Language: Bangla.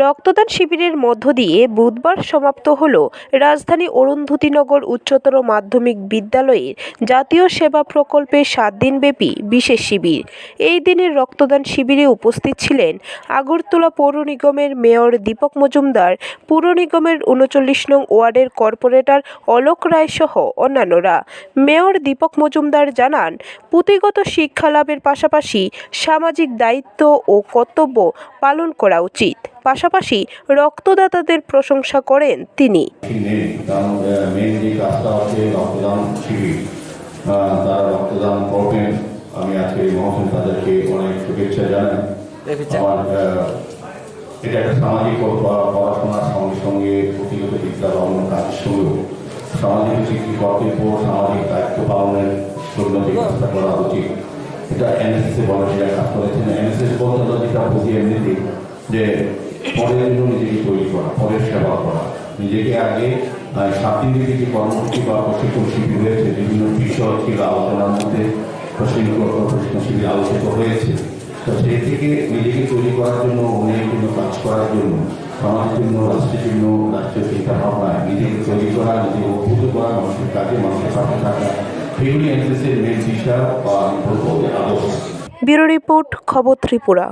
রক্তদান শিবিরের মধ্য দিয়ে বুধবার সমাপ্ত হল রাজধানী অরুন্ধতিনগর উচ্চতর মাধ্যমিক বিদ্যালয়ের জাতীয় সেবা প্রকল্পের 7 দিনব্যাপী বিশেষ শিবির। এই দিনের রক্তদান শিবিরে উপস্থিত ছিলেন আগরতলা পৌর নিগমের মেয়র দীপক মজুমদার, পুর নিগমের 39 নং ওয়ার্ডের কর্পোরেটর অলোক রায় সহ অন্যান্যরা। মেয়র দীপক মজুমদার জানান, পুঁথিগত শিক্ষা লাভের পাশাপাশি সামাজিক দায়িত্ব ও কর্তব্য পালন করা উচিত। পাশাপাশি রক্তদাতাদের প্রশংসা করেন তিনি। আমি আজকে মহসেন তাদেরকে অনেক শুভেচ্ছা জানাই। এটা একটা সামাজিক পড়াশোনার সঙ্গে সঙ্গে পুঁথিগত বিদ্যা বা অন্য কাজের সঙ্গেও সামাজিক কর্তব্য, সামাজিক দায়িত্ব পালনের জন্য যে কাজটা করা উচিত, এটা এনএসএস ভলান্টিয়ার কাজ করেছেন। এনএসএস বলতে যেটা বুঝি এমনিতে যে পরের জন্য নিজেকে তৈরি করা, পরের সেবা করা, নিজেকে আগে 7 দিন যে কর্মসূচি বা প্রশিক্ষণ শিবির হয়েছে, বিভিন্ন বিষয় ছিল আলোচনার মধ্যে প্রশিক্ষণ শিবির আলোচিত হয়েছে। তো সেই থেকে নিজেকে তৈরি করার জন্য, অন্যের জন্য কাজ করার জন্য, সমাজের জন্য, রাষ্ট্রের জন্য, রাষ্ট্রীয় চিন্তা ভাবনায় নিজেকে তৈরি করা, নিজেকে অভ্যুত করা, মানুষের কাজে মানুষের পাশে থাকা, এগুলি এনএসএসের মেন দিশা বা আমি বলবো আদর্শ। ব্যুরো রিপোর্ট, খবর ত্রিপুরা।